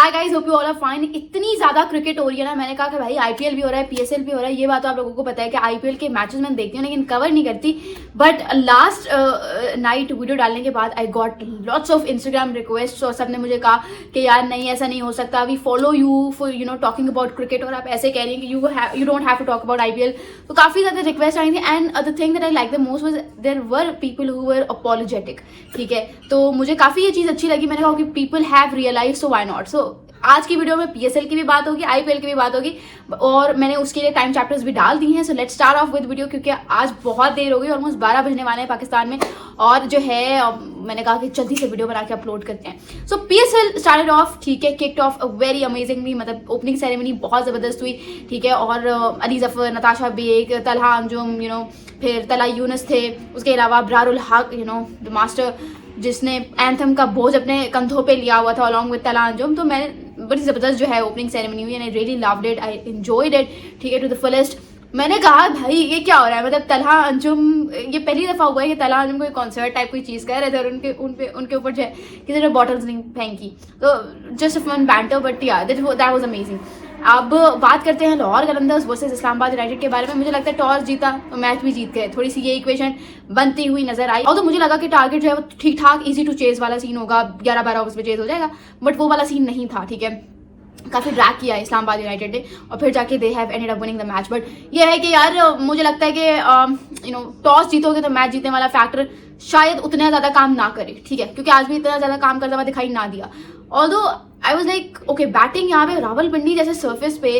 Hi guys, hope you all are fine. इतनी ज्यादा cricket हो रही है ना, मैंने कहा कि भाई आईपीएल भी हो रहा है, पीएसएल भी हो रहा है। ये बात तो आप लोगों को पता है कि आईपीएल के मैचेस मैं देखती हूँ लेकिन कवर नहीं करती। बट लास्ट नाइट वीडियो डालने के बाद I got lots of Instagram request और सब ने मुझे कहा कि यार नहीं, ऐसा नहीं हो सकता, we follow you for talking about cricket, और आप ऐसे कह रही हैं कि you don't have to talk about IPL. तो काफी ज्यादा रिक्वेस्ट आई थी and the thing that I like the most was there were people who were apologetic. ठीक है, तो मुझे काफी ये चीज अच्छी लगी। मैंने कहा कि people have realise, so why not. So आज की वीडियो में पीएसएल की भी बात होगी, आईपीएल की भी बात होगी, और मैंने उसके लिए टाइम चैप्टर्स भी डाल दिए हैं। So let's start of with video, क्योंकि आज बहुत देर हो गई, ऑलमोस्ट 12 बजने वाले हैं पाकिस्तान में, और जो है मैंने कहा कि जल्दी से वीडियो बना के अपलोड करते हैं। सो पीएसएल स्टार्टेड ऑफ, ठीक है, किक्ड ऑफ वेरी अमेजिंगली, मतलब ओपनिंग सेरेमनी बहुत जबरदस्त हुई। ठीक है, और अली जफर, नताशा बेग, तलहा अंजुम, फिर तला यूनुस थे, उसके अलावा ब्रारुल हक, द मास्टर, जिसने एंथम का बोझ अपने कंधों पे लिया हुआ था अलॉन्ग विद तला अंजुम। तो मैं बड़ी ज़बरदस्त जो है ओपनिंग सेरेमनी हुई and I really loved it, I enjoyed it, ठीक है, टू द फुलेस्ट। मैंने कहा भाई ये क्या हो रहा है, मतलब तलहा अंजुम, ये पहली दफ़ा हुआ है कि तलहा अंजुम कोई कॉन्सर्ट टाइप कोई चीज़ कर रहे थे और उनके ऊपर जो है किसी ने बॉटल्स नहीं फेंकी। तो just a fun banter, but yeah that was amazing. अब बात करते हैं लाहौर कलंदर्स वर्सेस इस्लामाबाद यूनाइटेड के बारे में। मुझे लगता है टॉस जीता तो मैच भी जीत गए, थोड़ी सी ये इक्वेशन बनती हुई नजर आई। और तो मुझे लगा कि टारगेट जो है वो ठीक ठाक इजी टू चेज वाला सीन होगा, 11-12 ओवर्स में चेज हो जाएगा, बट वो वाला सीन नहीं था। ठीक है, काफ़ी ड्रैग किया है इस्लामाबाद यूनाइटेड ने, और फिर जाके they have ended up winning the match. But ये है कि यार मुझे लगता है कि टॉस जीतोगे तो मैच जीतने वाला फैक्टर शायद उतना ज़्यादा काम ना करे। ठीक है, क्योंकि आज भी इतना ज़्यादा काम करता हुआ दिखाई ना दिया। Although I was like okay, batting यहाँ पे रावलपिंडी जैसे सर्फेस पे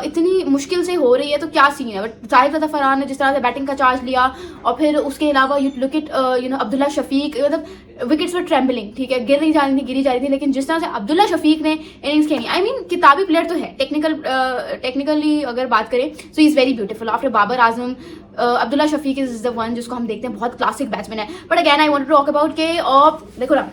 इतनी मुश्किल से हो रही है तो क्या सीन है। बट जाहिद फरहान ने जिस तरह से बैटिंग का चार्ज लिया, और फिर उसके अलावा you look it Abdullah Shafique, मतलब विकेट्स वर ट्रेम्बलिंग, ठीक है, गिरी जा रही थी, लेकिन जिस तरह से अब्दुल्ला शफीक ने इनिंग्स खेली, आई मीन किताबी प्लेयर तो है, टेक्निकली अगर बात करें so is very beautiful. After Babar Azam, Abdullah Shafique is the one जिसको हम देखते हैं, बहुत क्लासिक बैट्समैन है। But again I want to talk about के देखो ना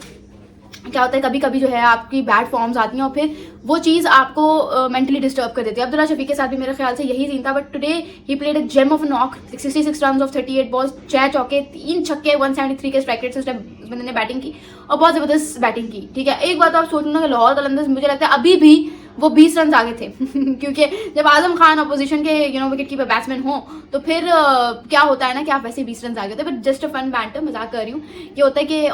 क्या होता है, कभी कभी जो है आपकी बैड फॉर्म्स आती हैं और फिर वो चीज़ आपको मेंटली डिस्टर्ब कर देती है। अब्दुल्ला शफीक के साथ भी मेरे ख्याल से यही सीन था, but today he played a gem of knock, 66 run ऑफ 38 बॉल्स, 6 चौके, 3 छक्के, 173 के स्ट्राइक रेट से उस बंदे ने बैटिंग की और बहुत ज़बरदस्त बैटिंग की। ठीक है, एक बात आप सोचना कि लाहौर कलंदर्स मुझे लगता है अभी भी वो 20 रन आगे थे क्योंकि जब आजम खान अपोजिशन के विकेट कीपर बैट्समैन हो तो फिर क्या होता है ना कि आप वैसे 20 रन आगे होते हैं। But just a fun banter, मजाक कर रही हूँ। ये होता है कि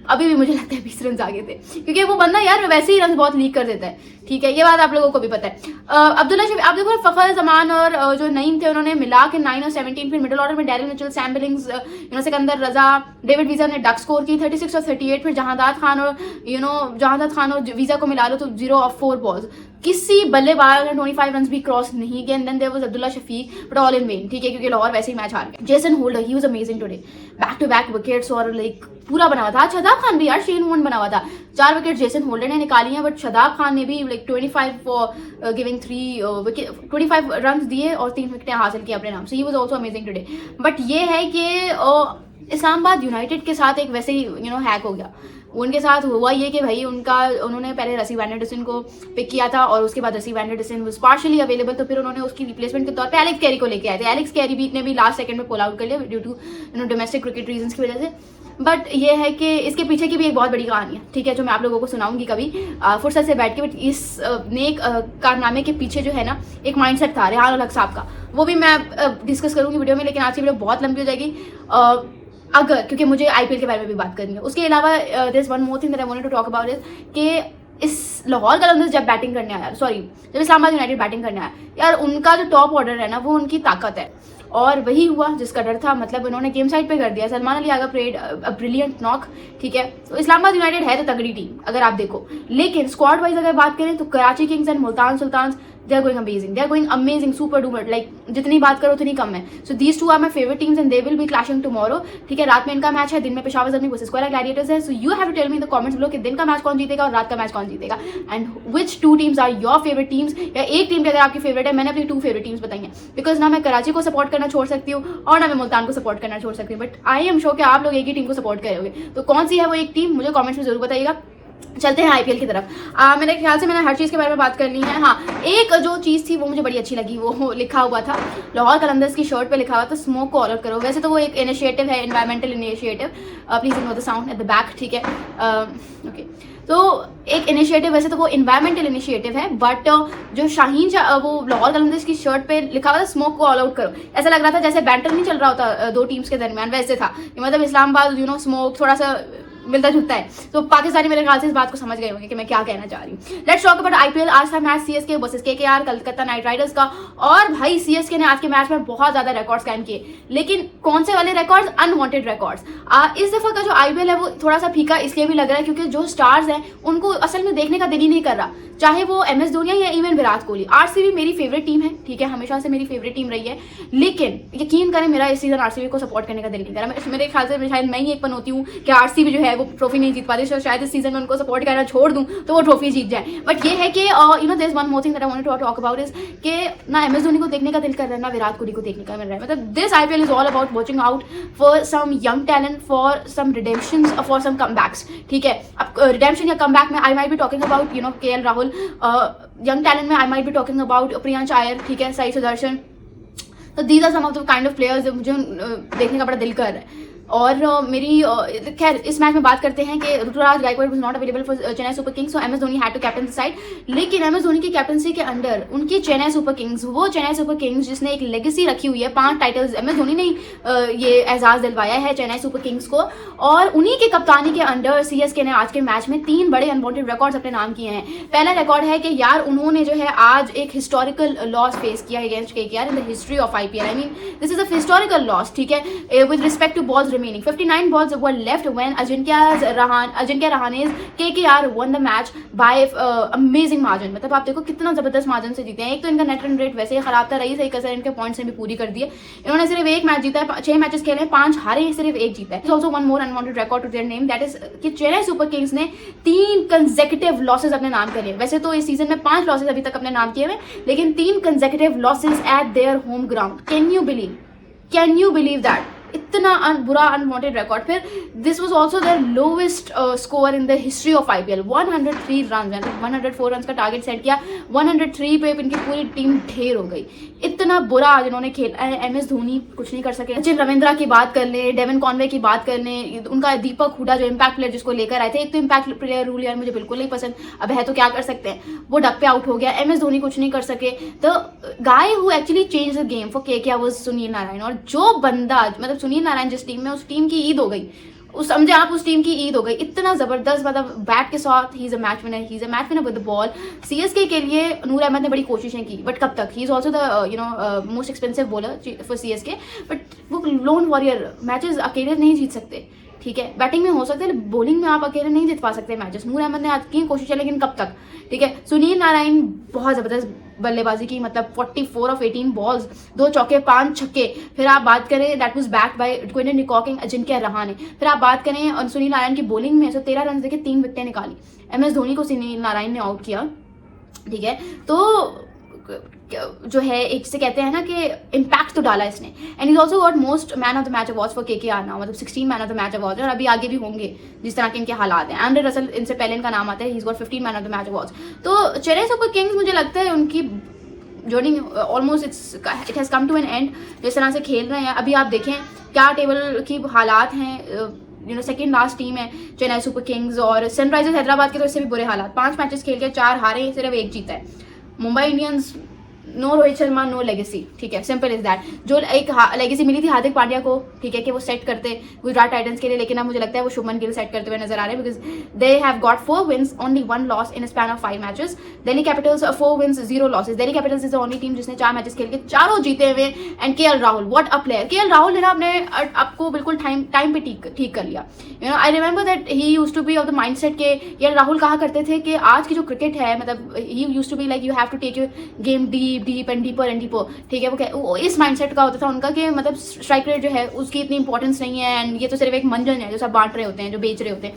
अभी भी मुझे लगता है 20 रन आगे थे, क्योंकि वो बंदा यार वैसे ही रन बहुत लीक कर देता है। ठीक है, ये बात आप लोगों को भी पता है। अब्दुल्ला शफीक, आप देखो फखर जमान और जो नईम थे उन्होंने मिला के 9 और 17, फिर मिडिल ऑर्डर में Daryl Mitchell, Sam Billings, Sikandar Raza, David Wiese ने डक स्कोर की 36 और 38, फिर जहादात खान और वीजा को मिला लो तो 0 ऑफ 4 बॉल्स। किसी बल्लेबाज ने 25 रन भी क्रॉस नहीं किए। And then there was Abdullah Shafique, but all in vain. ठीक है, क्योंकि लाहौर वैसे ही मैच हार गया। Jason Holder, he was amazing today, back to back wickets और लाइक पूरा बना हुआ था। शदाब खान भी यार शेन वॉर्न बना हुआ था, 4 विकेट जेसन होल्डर ने निकाली हैं, बट शदाब खान ने भी लाइक 25 फॉर गिविंग 25 रन दिए और 3 विकेटें हासिल की अपने नाम से। He was also amazing today. But ये है कि इस्लामाबाद यूनाइटेड के साथ एक वैसे ही हैक हो गया। उनके साथ हुआ ये कि भाई उन्होंने पहले रसी वैन को पिक किया था और उसके बाद रसी वैन वाज पार्शियली अवेलेबल, तो फिर उन्होंने उसकी रिप्लेसमेंट के तौर पे एलेक्स कैरी को लेके आए थे। एलेक्स कैरी भी ने भी लास्ट सेकंड में पुल आउट कर लिया due to domestic cricket reasons की वजह से। बट ये है कि इसके पीछे की भी एक बहुत बड़ी कहानी है, ठीक है, जो मैं आप लोगों को सुनाऊंगी कभी फुर्सत से बैठ के। बट इस नेक कारनामे के पीछे जो है ना एक माइंडसेट था रेहान उल हक साहब का, वो भी मैं डिस्कस करूंगी वीडियो में, लेकिन आज की वीडियो बहुत लंबी हो जाएगी अगर, क्योंकि मुझे आईपीएल के बारे में भी बात करनी है। उसके अलावा there is one more thing that I wanted to talk about is कि इस लाहौर कलंदर्स जब बैटिंग करने आया, जब इस्लामाबाद यूनाइटेड बैटिंग करने आया, यार उनका जो टॉप ऑर्डर है ना वो उनकी ताकत है, और वही हुआ जिसका डर था। मतलब उन्होंने गेम साइड पे कर दिया। Salman Ali Agha played a brilliant knock. ठीक है, तो इस्लामाबाद यूनाइटेड है तो तगड़ी टीम अगर आप देखो, लेकिन स्क्वाड वाइज अगर बात करें तो Karachi Kings and Multan Sultans, they are going amazing, super duper, like जितनी बात करो उतनी कम है। So these two are my favorite teams and they will be clashing tomorrow। ठीक है, रात में इनका मैच है, दिन में पेशावर ज़ल्मी वर्सेस कोयला ग्लैडिएटर्स है। So you have to tell me in the comments below कि दिन का मैच कौन जीतेगा और रात का मैच कौन जीतेगा, and which two teams are your favorite teams, या एक टीम अगर आपकी फेवरेट है। मैंने अपनी 2 फेवरेट टीम्स बताई हैं, बिकॉज ना मैं कराची को सपोर्ट करना छोड़ सकती हूँ और ना मैं मुल्तान को सपोर्ट करना छोड़ सकती हूँ, बट आई एम श्योर कि आप लोग एक ही टीम को सपोर्ट करोगे। तो कौन सी है वो एक टीम, मुझे कॉमेंट्स में जरूर बताइएगा। चलते हैं आईपीएल की तरफ। मेरे ख्याल से मैंने हर चीज़ के बारे में बात कर ली है। हाँ, एक जो चीज़ थी वो मुझे बड़ी अच्छी लगी, वो लिखा हुआ था लाहौर कलंदर्स की शर्ट पे लिखा हुआ था स्मोक को ऑलआउट करो। वैसे तो वो एक इनिशिएटिव है, environmental initiative, please ignore the sound at the back. ठीक है, ओके। तो एक इनिशिएटिव, वैसे तो वो इन्वायरमेंटल इनिशिएटिव है, बट जो शाहीन वो लाहौर कलंदर्स की शर्ट पे लिखा हुआ था स्मोक को ऑल आउट करो, ऐसा लग रहा था जैसे बैंटर नहीं चल रहा होता दो टीम्स के दरमियान, वैसे था मतलब इस्लामाबाद स्मोक थोड़ा सा मिलता जुलता है। तो पाकिस्तानी मेरे ख्याल से इस बात को समझ गए होंगे कि मैं क्या कहना चाह रही हूँ। Let's talk about IPL. आज था match CSK versus KKR, Calcutta night Riders का, और भाई सीएसके ने आज के मैच में बहुत ज्यादा रिकॉर्ड्स कायम किए, लेकिन कौन से वाले रिकॉर्ड्स? Unwanted records. इस दफा का जो आईपीएल है वो थोड़ा सा फीका इसलिए भी लग रहा है क्योंकि जो स्टार्स हैं उनको असल में देखने का दिल ही नहीं कर रहा, चाहे वो एमएस धोनी या इवन विराट कोहली। आरसीबी मेरी फेवरेट टीम है, ठीक है, हमेशा से मेरी फेवरेट टीम रही है, लेकिन यकीन करें मेरा इस सीजन आरसीबी को सपोर्ट करने का दिल नहीं कर रहा। मेरे ख्याल से शायद मैं ही एक होती हूँ कि आरसीबी जो है वो ट्रॉफी नहीं जीत पाती, तो शायद इस सीजन में उनको सपोर्ट करना छोड़ दूं तो वो ट्रॉफी जीत जाए। बट ये है कि there is one more thing that I wanted to talk about is कि ना एमएस धोनी को देखने का दिल कर रहा है, ना विराट कोहली को देखने का मिल रहा है। मतलब this IPL is all about watching out for some young talent, for some redemptions, for some comebacks, ठीक है। अब रिडेम्पशन या कमबैक में I might be talking about KL Rahul, young talent में I might be talking about Priyansh Arya, ठीक है, साई सुदर्शन। तो these are some of the kind of players मुझे देखने का बड़ा दिल कर रहा है। और मेरी खैर इस मैच में बात करते हैं कि Ruturaj Gaikwad was not available for Chennai super Kings, so MS Dhoni had to captain the side. लेकिन एमएस धोनी की कैप्टनसी के अंडर उनकी चेन्नई सुपर किंग्स, वो चेन्नई सुपर किंग्स जिसने एक लेगेसी रखी हुई है, 5 टाइटल्स एमएस धोनी ने ये एजाज दिलवाया है चेन्नई सुपर किंग्स को, और उन्हीं की कप्तानी के अंडर सीएसके ने आज के मैच में 3 बड़े अनवांटेड रिकॉर्ड्स अपने नाम किए हैं। पहला रिकॉर्ड है कि यार उन्होंने जो है आज एक हिस्टोरिकल लॉस फेस किया against KKR in the history of IPL. I mean this is a historical loss, ठीक है, with respect two balls remaining. 59 balls were left when Ajinkya Rahane KKR won the match by amazing margin। मतलब आप देखो कितना जबरदस्त margin से जीते हैं। एक तो इनका नेट रन रेट वैसे ही खराब था, रही सही कसर इनके पॉइंट्स ने भी पूरी कर दिए। इन्होंने सिर्फ एक मैच जीता है, 6 मैचेस खेले, 5 हारे, सिर्फ 1 जीता है। Also one more unwanted record to their name, that is कि चेन्नई सुपर किंग्स ने 3 कंसेक्यूटिव लॉसेस अपने नाम कर लिए। वैसे तो इस सीजन में 5 लॉसेस अभी तक अपने नाम किए हुए, लेकिन 3 consecutive losses at their home ground. Can you believe that? इतना बुरा अनवांटेड रिकॉर्ड। फिर this was also their lowest score in the history of IPL, 103 run, 104 run का टारगेट सेट किया, 103 पे इनकी पूरी टीम ढेर हो गई। इतना बुरा आज इन्होंने खेला है। एमएस धोनी कुछ नहीं कर सके। सचिन रविंद्रा की बात कर ले, डेवन कॉनवे की बात कर ले, उनका दीपक हुडा जो इम्पैक्ट प्लेयर जिसको लेकर आए थे, एक तो इम्पैक्ट प्लेयर रूल यार मुझे बिल्कुल नहीं पसंद, अब है तो क्या कर सकते हैं, वो डक पे आउट हो गया। एमएस धोनी कुछ नहीं कर सके। तो guy who actually change the game for KKR was Sunil Narayan, और जो बंदा मतलब सुनील नारायण जिस टीम में, उस टीम की ईद हो गई, उस समझे आप, उस टीम की ईद हो गई। इतना जबरदस्त मतलब बैट के साथ, he is a match winner with the ball. CSK के लिए नूर अहमद ने बड़ी कोशिशें की, बट कब तक? He is also the most expensive bowler for CSK, but वो लोन वॉरियर, मैचेस अकेले नहीं जीत सकते, ठीक है। बैटिंग में हो सकता है, बॉलिंग में आप अकेले नहीं जीत पा सकते मैचेस। नूर अहमद ने आज की कोशिशें, लेकिन कब तक, ठीक है। सुनील नारायण बहुत जबरदस्त बल्लेबाजी की, मतलब 44 ऑफ 18 बॉल्स, 2 चौके 5 छक्के। फिर आप बात करें that was back by Quinton de Kock, Ajinkya Rahane. फिर आप बात करें सुनील नारायण की बॉलिंग में, 13 रन देके 3 विकेटें निकाली। एमएस धोनी को सुनील नारायण ने आउट किया, ठीक है। तो जो है एक से कहते हैं ना कि इम्पैक्ट तो डाला इसने। And is also got most man of the match awards for KKR now, मतलब 16 man of the match awards, और अभी आगे भी होंगे जिस तरह के इनके हालात हैं। एंड्रे रसल इनसे पहले इनका नाम आता है, he is got 15 man of the match awards. तो चेन्नई सुपर किंग्स मुझे लगता है उनकी journey almost it has come to an end. जिस तरह से खेल रहे हैं अभी आप देखें क्या टेबल की हालात हैं, सेकंड लास्ट टीम है चेन्नई सुपर किंग्स, और सनराइजर्स हैदराबाद के तो इससे भी बुरे हालात, 5 मैचेस खेल के 4 हारे, सिर्फ 1 जीता है। Mumbai Indians, no Rohit Sharma, no legacy, ठीक है, सिंपल इज दैट। जो एक लेगेसी मिली थी हार्दिक पांड्या को, ठीक है, कि वो सेट करते गुजरात टाइटंस के लिए, लेकिन अब मुझे लगता है वो शुभमन गिल सेट करते हुए नजर आ रहे हैं, because they have got 4 wins, only 1 loss in span of 5 matches. Delhi Capitals 4 wins 0 losses. Delhi Capitals is the only team जिसने 4 मैचेस खेल के 4 जीते हुए। And KL Rahul, what a player. KL Rahul ने ना अपने आपको बिल्कुल टाइम पे ठीक कर लिया। I remember that he used to be of the mindset के केएल राहुल कहा करते थे कि आज की जो क्रिकेट है, मतलब he used to be like you have to take your game deep and deeper, ठीक है। वो इस माइंडसेट का होता था उनका कि मतलब स्ट्राइक रेट जो है उसकी इतनी इंपॉर्टेंस नहीं है, एंड ये तो सिर्फ एक मंजन है जो सब बांट रहे होते हैं, जो बेच रहे होते हैं।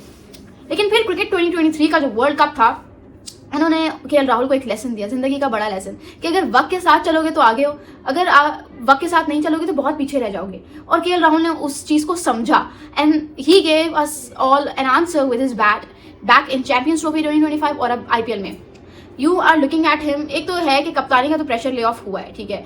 लेकिन फिर क्रिकेट 2023 का जो वर्ल्ड कप था, उन्होंने केएल राहुल को एक लेसन दिया, जिंदगी का बड़ा लेसन, कि अगर वक्त के साथ चलोगे तो आगे हो, अगर वक्त के साथ नहीं चलोगे तो बहुत पीछे रह जाओगे। और केएल राहुल ने उस चीज को समझा, and he gave us all an answer with his back in champions trophy 2025 और अब आईपीएल में। You are looking at him. एक तो है कि कप्तानी का तो प्रेशर ले ऑफ हुआ है, ठीक है,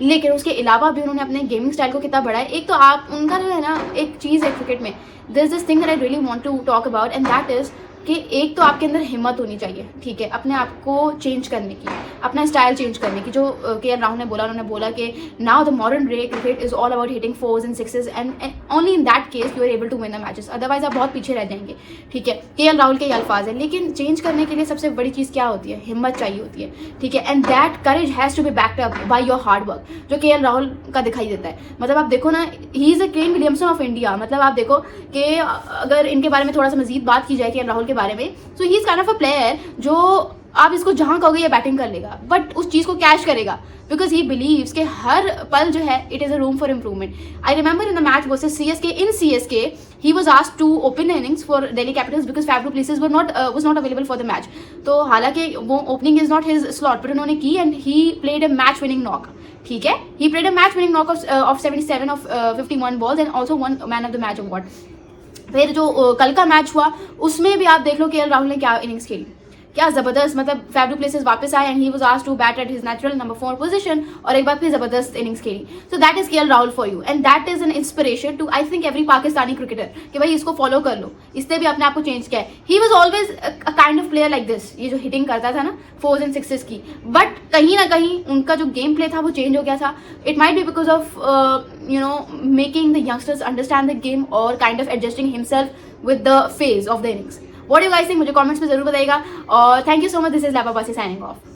लेकिन उसके अलावा भी उन्होंने अपने गेमिंग स्टाइल को कितना बढ़ाया। एक तो आप उनका जो है ना, एक चीज़ है क्रिकेट में, this thing that I really want to talk about, and that is कि एक तो आपके अंदर हिम्मत होनी चाहिए, ठीक है, अपने आप को चेंज करने की, अपना स्टाइल चेंज करने की। जो के राहुल ने बोला, उन्होंने बोला कि now the modern day cricket is all about hitting fours and sixes and only in that case you are able to win the matches, otherwise आप बहुत पीछे रह जाएंगे, ठीक है। के राहुल के ये अल्फाज है। लेकिन चेंज करने के लिए सबसे बड़ी चीज़ क्या होती है? हिम्मत चाहिए होती है, ठीक है। And that courage has to be backed up by your hard work, जो के राहुल का दिखाई देता है। मतलब आप देखो ना, he is a Kane Williamson of India. मतलब आप देखो कि अगर इनके बारे में थोड़ा सा मजीद बात की जाए के राहुल के बारे में, so he is kind of a player जो आप इसको जहाँ कहोगे ये बैटिंग कर लेगा, बट उस चीज़ को कैच करेगा बिकॉज ही बिलीव्स के हर पल जो है it is a room for improvement. I remember in the match versus CSK, in CSK he was asked to open the innings for Delhi Capitals because Faf du Plessis was not available for the match. तो हालांकि वो opening is not his slot, पर उन्होंने की and he played a match winning knock, ठीक है। ही played a match winning knock off 77 of 51 balls and also one man of the match award. फिर जो कल का मैच हुआ उसमें भी आप देख लो के राहुल ने क्या इनिंग्स खेली, क्या जबरदस्त। मतलब फैफ डू प्लेसिस वापस आए and he was asked to bat at his natural number 4 position और एक बार फिर जबरदस्त इनिंग्स खेली। सो that is K Rahul for you and that is an inspiration to I think every Pakistani cricketer कि भाई इसको फॉलो कर लो, इसने भी अपने आप को चेंज किया है। He was always a kind of player like this, ये जो हिटिंग करता था ना फोर्स एंड सिक्सेस की, बट कहीं ना कहीं उनका जो गेम प्ले था वो चेंज हो गया था। It might be because of making the youngsters understand the game और kind of adjusting himself with the phase of the innings. What you guys think मुझे कमेंट्स में जरूर बताइएगा और thank you so much. This is लापा बासी signing of.